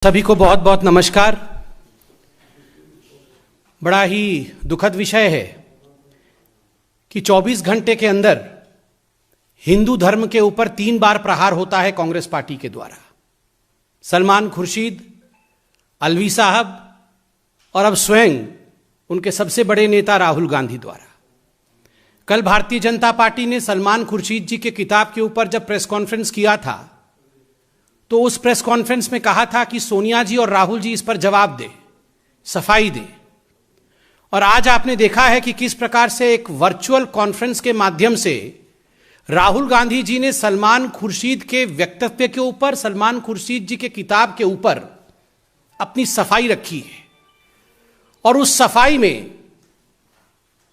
सभी को बहुत बहुत नमस्कार। बड़ा ही दुखद विषय है कि 24 घंटे के अंदर हिंदू धर्म के ऊपर 3 बार प्रहार होता है कांग्रेस पार्टी के द्वारा। सलमान खुर्शीद, अलवी साहब और अब स्वयं उनके सबसे बड़े नेता राहुल गांधी द्वारा। कल भारतीय जनता पार्टी ने सलमान खुर्शीद जी के किताब के ऊपर जब प्रेस कॉन्फ्रेंस किया था तो उस प्रेस कॉन्फ्रेंस में कहा था कि सोनिया जी और राहुल जी इस पर जवाब दें, सफाई दें। और आज आपने देखा है कि किस प्रकार से एक वर्चुअल कॉन्फ्रेंस के माध्यम से राहुल गांधी जी ने सलमान खुर्शीद के वक्तव्य के ऊपर, सलमान खुर्शीद जी के किताब के ऊपर अपनी सफाई रखी है। और उस सफाई में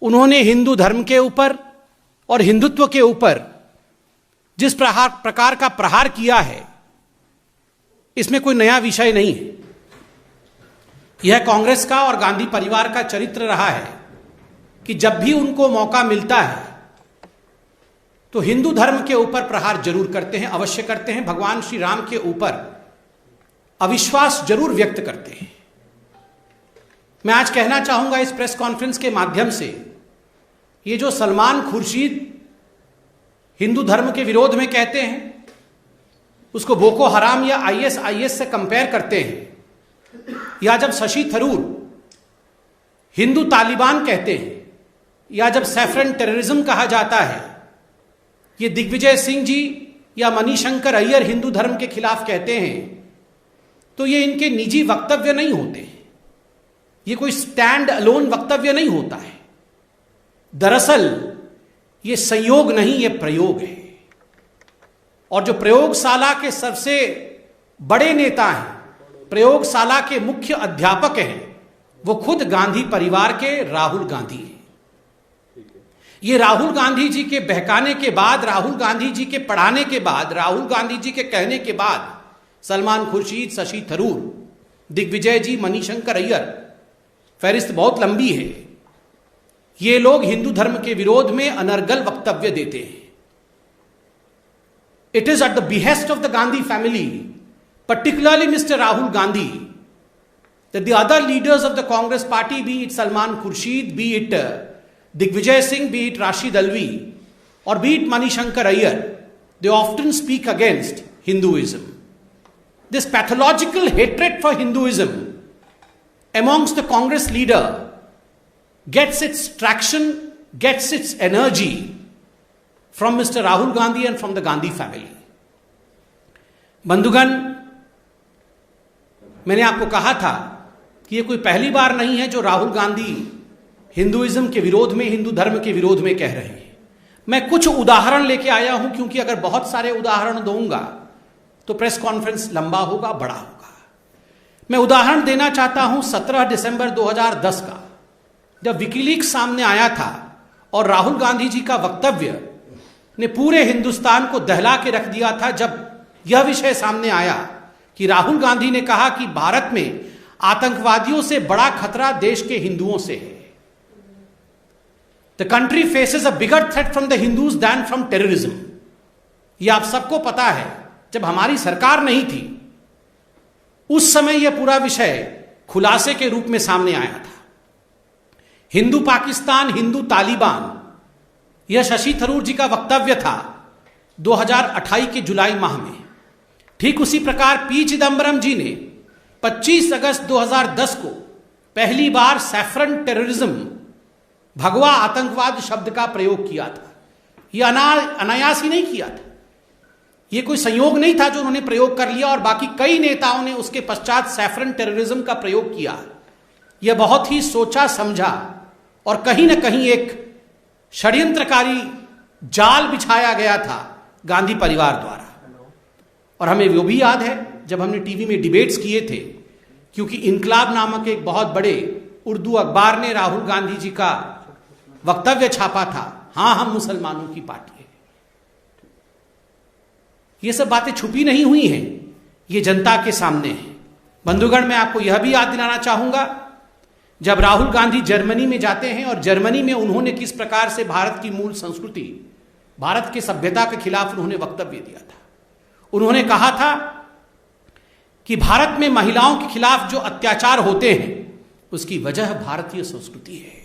उन्होंने हिंदू धर्म के ऊपर और हिंदुत्व के ऊपर जिस प्रकार का प्रहार किया है, इसमें कोई नया विषय नहीं है। यह कांग्रेस का और गांधी परिवार का चरित्र रहा है कि जब भी उनको मौका मिलता है तो हिंदू धर्म के ऊपर प्रहार जरूर करते हैं, अवश्य करते हैं। भगवान श्री राम के ऊपर अविश्वास जरूर व्यक्त करते हैं। मैं आज कहना चाहूंगा इस प्रेस कॉन्फ्रेंस के माध्यम से, ये जो सलमान खुर्शीद हिंदू धर्म के विरोध में कहते हैं, उसको बोको हराम या आईएस से कंपेयर करते हैं, या जब शशि थरूर हिंदू तालिबान कहते हैं, या जब सैफरन टेररिज्म कहा जाता है, ये दिग्विजय सिंह जी या मणिशंकर अय्यर हिंदू धर्म के खिलाफ कहते हैं, तो ये इनके निजी वक्तव्य नहीं होते हैं। ये कोई स्टैंड अलोन वक्तव्य नहीं होता है। दरअसल ये संयोग नहीं, ये प्रयोग है। और जो प्रयोगशाला के सबसे बड़े नेता हैं, प्रयोगशाला के मुख्य अध्यापक हैं, वो खुद गांधी परिवार के राहुल गांधी हैं। ये राहुल गांधी जी के बहकाने के बाद, राहुल गांधी जी के पढ़ाने के बाद, राहुल गांधी जी के कहने के बाद सलमान खुर्शीद, शशि थरूर, दिग्विजय जी, मणिशंकर अय्यर, फहरिस्त बहुत लंबी है, ये लोग हिंदू धर्म के विरोध में अनर्गल वक्तव्य देते हैं। It is at the behest of the Gandhi family, particularly Mr. Rahul Gandhi, that the other leaders of the Congress party, be it Salman Khurshid, be it Digvijay Singh, be it Rashid Alvi, or be it Manishankar Aiyar, they often speak against Hinduism. This pathological hatred for Hinduism amongst the Congress leader gets its traction, gets its energy from Mr. Rahul Gandhi and from the Gandhi family. बंधुगण, मैंने आपको कहा था कि ये कोई पहली बार नहीं है जो राहुल गांधी हिंदुइज्म के विरोध में, हिंदू धर्म के विरोध में कह रहे हैं। मैं कुछ उदाहरण लेके आया हूं, क्योंकि अगर बहुत सारे उदाहरण दूंगा तो प्रेस कॉन्फ्रेंस लंबा होगा, बड़ा होगा। मैं उदाहरण देना चाहता हूं 17 दिसंबर 2010 का, जब विकीलीक्स सामने आया था और राहुल गांधी जी का वक्तव्य ने पूरे हिंदुस्तान को दहला के रख दिया था। जब यह विषय सामने आया कि राहुल गांधी ने कहा कि भारत में आतंकवादियों से बड़ा खतरा देश के हिंदुओं से है। The country faces a bigger threat from the Hindus than from terrorism. यह आप सबको पता है। जब हमारी सरकार नहीं थी उस समय यह पूरा विषय खुलासे के रूप में सामने आया था। हिंदू पाकिस्तान, हिंदू तालिबान, यह शशि थरूर जी का वक्तव्य था 2028 के जुलाई माह में। ठीक उसी प्रकार पी चिदम्बरम जी ने 25 अगस्त 2010 को पहली बार सैफरन टेररिज्म, भगवा आतंकवाद शब्द का प्रयोग किया था। यह अनायास ही नहीं किया था, यह कोई संयोग नहीं था जो उन्होंने प्रयोग कर लिया और बाकी कई नेताओं ने उसके पश्चात सैफरन टेररिज्म का प्रयोग किया। यह बहुत ही सोचा समझा और कहीं ना कहीं एक षड्यंत्रकारी जाल बिछाया गया था गांधी परिवार द्वारा। और हमें वो भी याद है जब हमने टीवी में डिबेट्स किए थे, क्योंकि इनकलाब नामक एक बहुत बड़े उर्दू अखबार ने राहुल गांधी जी का वक्तव्य छापा था, हां हम मुसलमानों की पार्टी है। ये सब बातें छुपी नहीं हुई हैं, ये जनता के सामने है। बंधुगण, मैं आपको यह भी याद दिलाना चाहूंगा, जब राहुल गांधी जर्मनी में जाते हैं और जर्मनी में उन्होंने किस प्रकार से भारत की मूल संस्कृति, भारत की सभ्यता के खिलाफ उन्होंने वक्तव्य दिया था। उन्होंने कहा था कि भारत में महिलाओं के खिलाफ जो अत्याचार होते हैं उसकी वजह भारतीय संस्कृति है।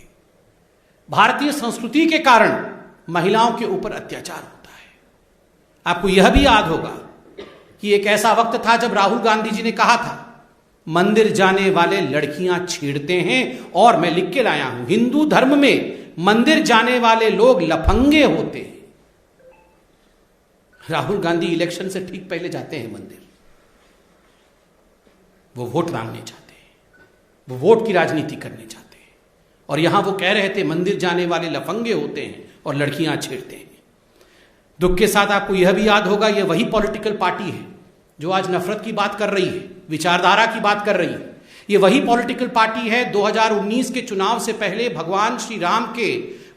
भारतीय संस्कृति के कारण महिलाओं के ऊपर अत्याचार होता है। आपको यह भी याद होगा कि एक ऐसा वक्त था जब राहुल गांधी जी ने कहा था, मंदिर जाने वाले लड़कियां छेड़ते हैं, और मैं लिख के लाया हूं, हिंदू धर्म में मंदिर जाने वाले लोग लफंगे होते हैं। राहुल गांधी इलेक्शन से ठीक पहले जाते हैं मंदिर, वो वोट मांगने चाहते हैं, वो वोट की राजनीति करने चाहते हैं, और यहां वो कह रहे थे मंदिर जाने वाले लफंगे होते हैं और लड़कियां छेड़ते हैं। दुख के साथ आपको यह भी याद होगा, यह वही पॉलिटिकल पार्टी है जो आज नफरत की बात कर रही है, विचारधारा की बात कर रही है। यह वही पॉलिटिकल पार्टी है 2019 के चुनाव से पहले भगवान श्री राम के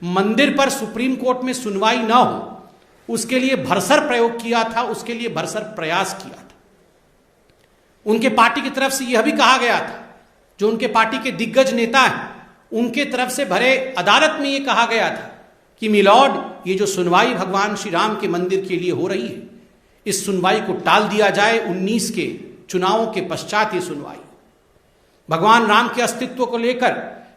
मंदिर पर सुप्रीम कोर्ट में सुनवाई न हो उसके लिए भरसर प्रयोग किया था, उसके लिए भरसर प्रयास किया था। उनके पार्टी की तरफ से यह भी कहा गया था, जो उनके पार्टी के दिग्गज नेता हैं उनके तरफ से भरे अदालत में यह कहा गया था कि मिलॉर्ड, ये जो सुनवाई भगवान श्री राम के मंदिर के लिए हो रही है, इस सुनवाई को टाल दिया जाए, 19 के चुनावों के पश्चात ये सुनवाई। भगवान राम के अस्तित्व को लेकर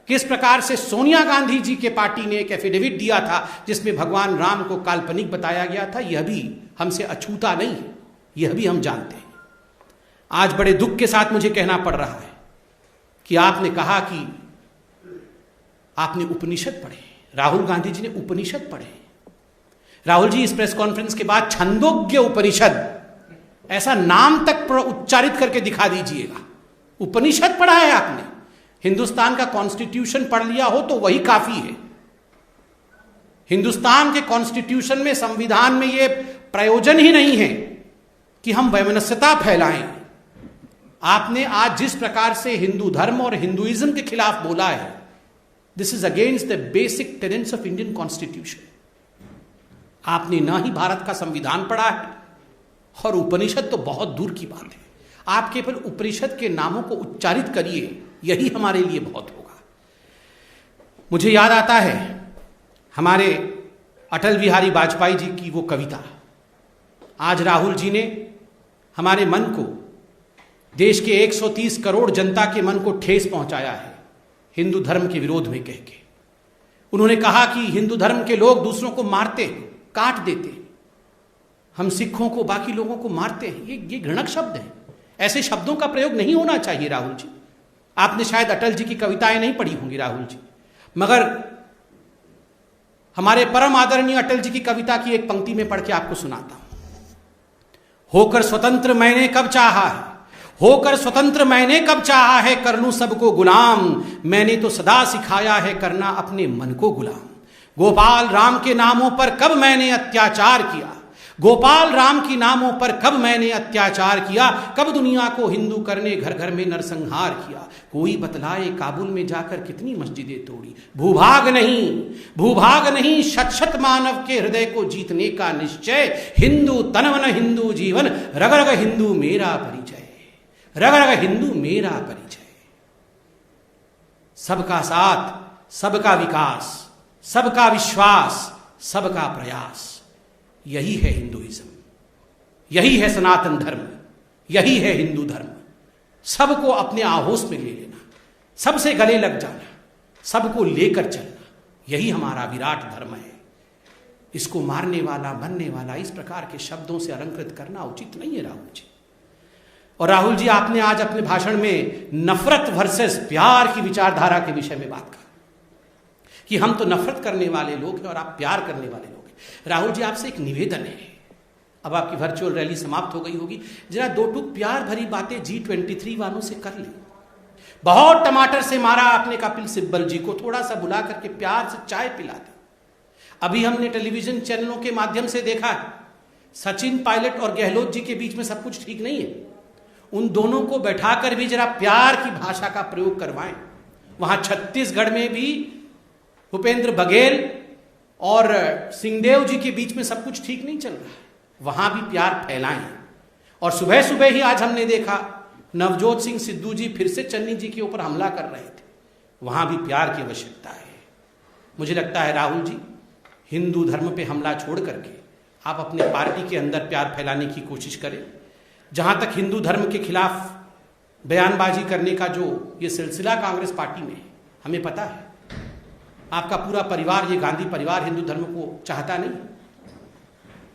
किस प्रकार से सोनिया गांधी जी के पार्टी ने एक एफिडेविट दिया था जिसमें भगवान राम को काल्पनिक बताया गया था, यह भी हमसे अछूता नहीं है, यह भी हम जानते हैं। आज बड़े दुख के साथ मुझे कहना पड़ रहा है कि आपने कहा कि आपने उपनिषद पढ़े, राहुल गांधी जी ने उपनिषद पढ़े। राहुल जी, इस प्रेस कॉन्फ्रेंस के बाद छंदोग्य उपनिषद ऐसा नाम तक उच्चारित करके दिखा दीजिएगा। उपनिषद पढ़ा है आपने? हिंदुस्तान का कॉन्स्टिट्यूशन पढ़ लिया हो तो वही काफी है। हिंदुस्तान के कॉन्स्टिट्यूशन में, संविधान में यह प्रयोजन ही नहीं है कि हम वैमनस्यता फैलाएं। आपने आज जिस प्रकार से हिंदू धर्म और हिंदुइज्म के खिलाफ बोला है, this is against the basic tenants of Indian constitution. आपने ना ही भारत का संविधान पढ़ा है और उपनिषद तो बहुत दूर की बात है। आप केवल उपनिषद के नामों को उच्चारित करिए, यही हमारे लिए बहुत होगा। मुझे याद आता है हमारे अटल बिहारी वाजपेयी जी की वो कविता। आज राहुल जी ने हमारे मन को, देश के 130 करोड़ जनता के मन को ठेस पहुंचाया है हिंदू धर्म के विरोध में कह के। उन्होंने कहा कि हिंदू धर्म के लोग दूसरों को मारते हैं, काट देते हैं, हम सिखों को, बाकी लोगों को मारते हैं। ये घृणक शब्द है, ऐसे शब्दों का प्रयोग नहीं होना चाहिए। राहुल जी, आपने शायद अटल जी की कविताएं नहीं पढ़ी होंगी राहुल जी, मगर हमारे परम आदरणीय अटल जी की कविता की एक पंक्ति में पढ़ के आपको सुनाता हूं। होकर स्वतंत्र मैंने कब चाहा है, होकर स्वतंत्र मैंने कब चाहा है, कर लूं सबको गुलाम, मैंने तो सदा सिखाया है करना अपने मन को गुलाम। गोपाल राम के नामों पर कब मैंने अत्याचार किया, गोपाल राम की नामों पर कब मैंने अत्याचार किया, कब दुनिया को हिंदू करने घर घर में नरसंहार किया। कोई बतलाए काबुल में जाकर कितनी मस्जिदें तोड़ी, भूभाग नहीं शत शत मानव के हृदय को जीतने का निश्चय। हिंदू तनवन हिंदू जीवन, रग रग हिंदू मेरा परिचय, रग रग हिंदू मेरा परिचय। सबका साथ, सबका विकास, सबका विश्वास, सबका प्रयास, यही है हिंदुइज्म, यही है सनातन धर्म, यही है हिंदू धर्म। सबको अपने आहोश में ले लेना, सबसे गले लग जाना, सबको लेकर चलना, यही हमारा विराट धर्म है। इसको मारने वाला, मरने वाला, इस प्रकार के शब्दों से अलंकृत करना उचित नहीं है राहुल जी। और राहुल जी, आपने आज अपने भाषण में नफरत वर्सेस प्यार की विचारधारा के विषय में बात की कि हम तो नफरत करने वाले लोग हैं और आप प्यार करने वाले लोग हैं। राहुल जी, आपसे एक निवेदन है, अब आपकी वर्चुअल रैली समाप्त हो गई होगी, जरा दो टूक प्यार भरी बातें G23 वालों से कर ले। बहुत टमाटर से मारा आपने कपिल सिब्बल जी को, थोड़ा सा बुला करके प्यार से चाय पिला दे। अभी हमने टेलीविजन चैनलों के माध्यम से देखा है, सचिन पायलट और गहलोत जी के बीच में सब कुछ ठीक नहीं है। उन दोनों को बैठाकर भी जरा प्यार की भाषा का प्रयोग करवाएं। वहां छत्तीसगढ़ में भी भूपेंद्र बघेल और सिंहदेव जी के बीच में सब कुछ ठीक नहीं चल रहा है, वहां भी प्यार फैलाएं। और सुबह सुबह ही आज हमने देखा नवजोत सिंह सिद्धू जी फिर से चन्नी जी के ऊपर हमला कर रहे थे, वहां भी प्यार की आवश्यकता है। मुझे लगता है राहुल जी, हिंदू धर्म पे हमला छोड़ करके आप अपने पार्टी के अंदर प्यार फैलाने की कोशिश करें। जहां तक हिंदू धर्म के खिलाफ बयानबाजी करने का जो ये सिलसिला कांग्रेस पार्टी में है, हमें पता है आपका पूरा परिवार, ये गांधी परिवार, हिंदू धर्म को चाहता नहीं।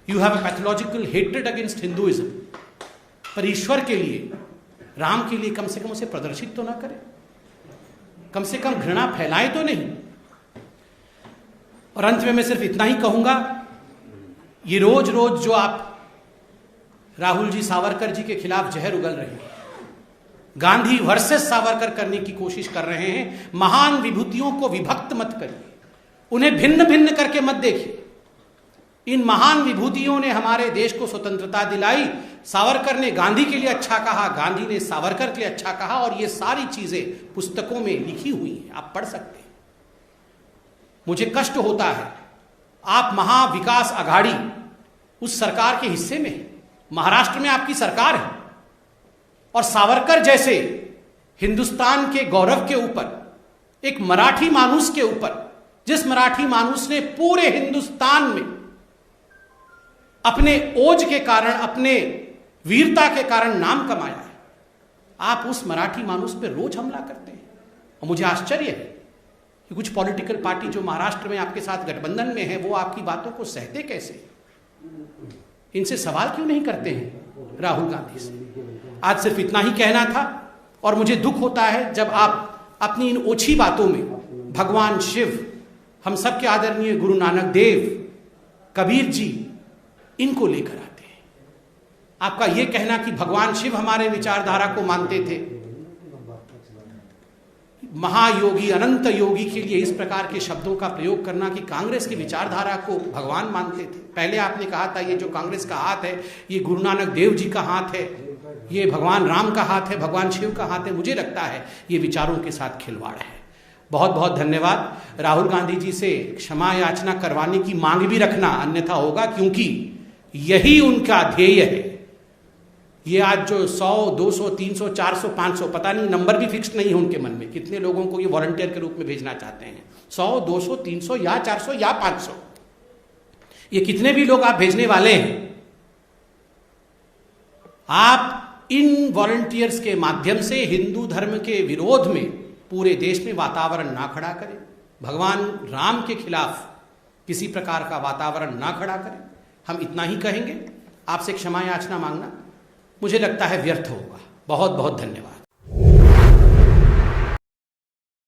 You have a pathological hatred against Hinduism. पर ईश्वर के लिए, राम के लिए कम से कम उसे प्रदर्शित तो ना करें, कम से कम घृणा फैलाए तो नहीं। और अंत में मैं सिर्फ इतना ही कहूंगा, ये रोज रोज जो आप राहुल जी सावरकर जी के खिलाफ जहर उगल रहे हैं, गांधी वर्सेस सावरकर करने की कोशिश कर रहे हैं, महान विभूतियों को विभक्त मत करिए, उन्हें भिन्न भिन्न करके मत देखिए। इन महान विभूतियों ने हमारे देश को स्वतंत्रता दिलाई। सावरकर ने गांधी के लिए अच्छा कहा, गांधी ने सावरकर के लिए अच्छा कहा, और ये सारी चीजें पुस्तकों में लिखी हुई हैं, आप पढ़ सकते हैं। मुझे कष्ट होता है, आप महाविकास आघाड़ी उस सरकार के हिस्से में हैं, महाराष्ट्र में आपकी सरकार है, और सावरकर जैसे हिंदुस्तान के गौरव के ऊपर, एक मराठी मानुस के ऊपर, जिस मराठी मानुस ने पूरे हिंदुस्तान में अपने ओज के कारण, अपने वीरता के कारण नाम कमाया है, आप उस मराठी मानुस पे रोज हमला करते हैं। और मुझे आश्चर्य है कि कुछ पॉलिटिकल पार्टी जो महाराष्ट्र में आपके साथ गठबंधन में है, वो आपकी बातों को सहते कैसे, इनसे सवाल क्यों नहीं करते हैं राहुल गांधी से। आज सिर्फ इतना ही कहना था, और मुझे दुख होता है जब आप अपनी इन ओछी बातों में भगवान शिव, हम सबके आदरणीय गुरु नानक देव, कबीर जी, इनको लेकर आते हैं। आपका यह कहना कि भगवान शिव हमारे विचारधारा को मानते थे, महायोगी अनंत योगी के लिए इस प्रकार के शब्दों का प्रयोग करना कि कांग्रेस की विचारधारा को भगवान मानते थे। पहले आपने कहा था ये जो कांग्रेस का हाथ है, ये गुरु नानक देव जी का हाथ है, ये भगवान राम का हाथ है, भगवान शिव का हाथ है। मुझे लगता है ये विचारों के साथ खिलवाड़ है। बहुत बहुत धन्यवाद। राहुल गांधी जी से क्षमा याचना करवाने की मांग भी रखना, अन्यथा होगा, क्योंकि यही उनका ध्येय है। ये आज जो 100, 200, 300, 400, 500, पता नहीं, नंबर भी फिक्स नहीं है उनके मन में, कितने लोगों को ये वॉलंटियर के रूप में भेजना चाहते हैं, 100, 200, 300 या 400 या 500, ये कितने भी लोग आप भेजने वाले हैं, आप इन वॉलंटियर्स के माध्यम से हिंदू धर्म के विरोध में पूरे देश में वातावरण ना खड़ा करें, भगवान राम के खिलाफ किसी प्रकार का वातावरण ना खड़ा करें। हम इतना ही कहेंगे। आपसे क्षमा याचना मांगना मुझे लगता है व्यर्थ होगा। बहुत बहुत धन्यवाद।